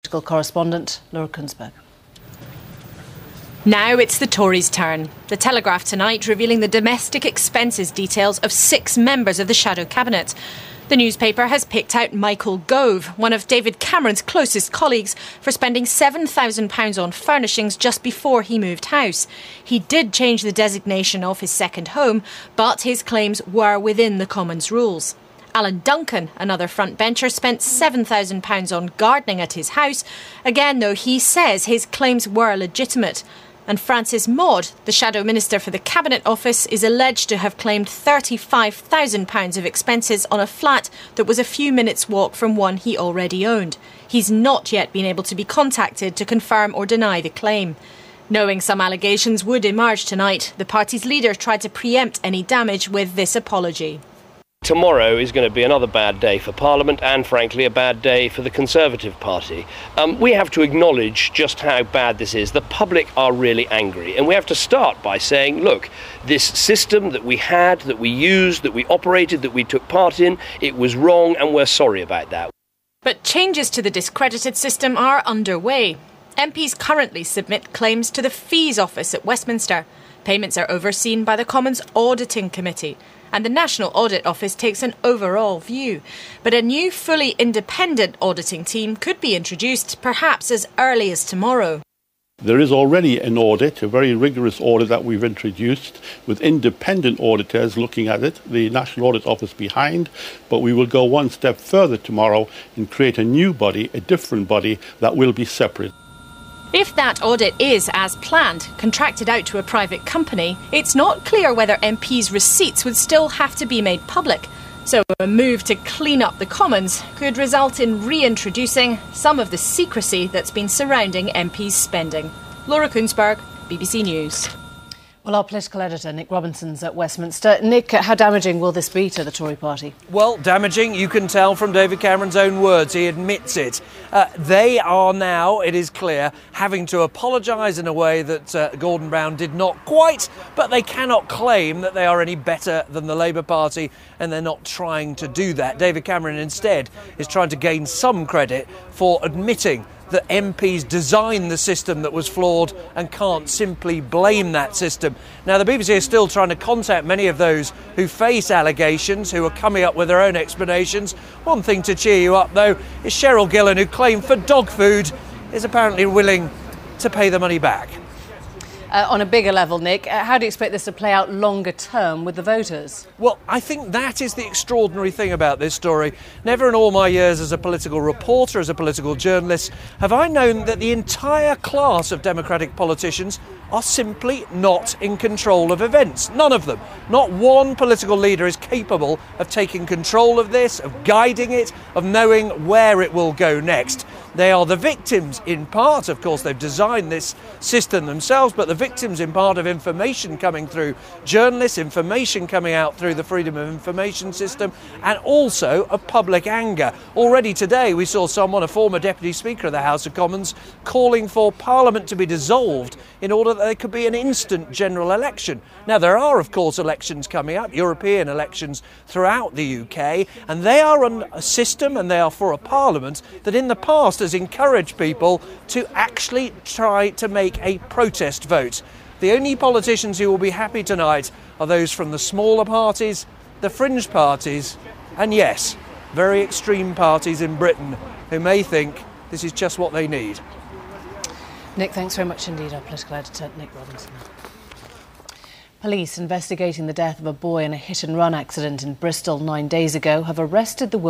correspondent Laura Kunsberg. Now it's the Tories' turn. The Telegraph tonight revealing the domestic expenses details of 6 members of the shadow cabinet. The newspaper has picked out Michael Gove, one of David Cameron's closest colleagues, for spending £7,000 on furnishings just before he moved house. He did change the designation of his second home, but his claims were within the Commons rules. Alan Duncan, another frontbencher, spent £7,000 on gardening at his house. Again, though, he says his claims were legitimate. And Francis Maud, the Shadow Minister for the Cabinet Office, is alleged to have claimed £35,000 of expenses on a flat that was a few minutes' walk from one he already owned. He's not yet been able to be contacted to confirm or deny the claim. Knowing some allegations would emerge tonight, the party's leader tried to preempt any damage with this apology. Tomorrow is going to be another bad day for Parliament and, frankly, a bad day for the Conservative Party. We have to acknowledge just how bad this is. The public are really angry. And we have to start by saying, look, this system that we had, that we used, that we operated, that we took part in, it was wrong and we're sorry about that. But changes to the discredited system are underway. MPs currently submit claims to the Fees Office at Westminster. Payments are overseen by the Commons Auditing Committee. And the National Audit Office takes an overall view. But a new fully independent auditing team could be introduced perhaps as early as tomorrow. There is already an audit, a very rigorous audit that we've introduced with independent auditors looking at it, the National Audit Office behind, but we will go one step further tomorrow and create a new body, a different body that will be separate. If that audit is, as planned, contracted out to a private company, it's not clear whether MPs' receipts would still have to be made public. So a move to clean up the Commons could result in reintroducing some of the secrecy that's been surrounding MPs' spending. Laura Kunsberg, BBC News. Well, our political editor, Nick Robinson's at Westminster. Nick, how damaging will this be to the Tory party? Well, damaging, you can tell from David Cameron's own words. He admits it. They are now, it is clear, having to apologise in a way that Gordon Brown did not quite, but they cannot claim that they are any better than the Labour Party, and they're not trying to do that. David Cameron instead is trying to gain some credit for admitting that MPs designed the system that was flawed and can't simply blame that system. Now, the BBC is still trying to contact many of those who face allegations, who are coming up with their own explanations. One thing to cheer you up, though, is Cheryl Gillen, who claimed for dog food, is apparently willing to pay the money back. On a bigger level, Nick, how do you expect this to play out longer term with the voters? Well, I think that is the extraordinary thing about this story. Never in all my years as a political reporter, as a political journalist, have I known that the entire class of Democratic politicians are simply not in control of events. None of them. Not one political leader is capable of taking control of this, of guiding it, of knowing where it will go next. They are the victims in part, of course they've designed this system themselves, but the victims in part of information coming through journalists, information coming out through the Freedom of Information system, and also of public anger. Already today we saw someone, a former Deputy Speaker of the House of Commons, calling for Parliament to be dissolved in order that there could be an instant general election. Now there are of course elections coming up, European elections throughout the UK, and they are on a system and they are for a Parliament that in the past has encouraged people to actually try to make a protest vote. The only politicians who will be happy tonight are those from the smaller parties, the fringe parties, and yes, very extreme parties in Britain who may think this is just what they need. Nick, thanks very much indeed, our political editor, Nick Robinson. Police investigating the death of a boy in a hit-and-run accident in Bristol 9 days ago have arrested the woman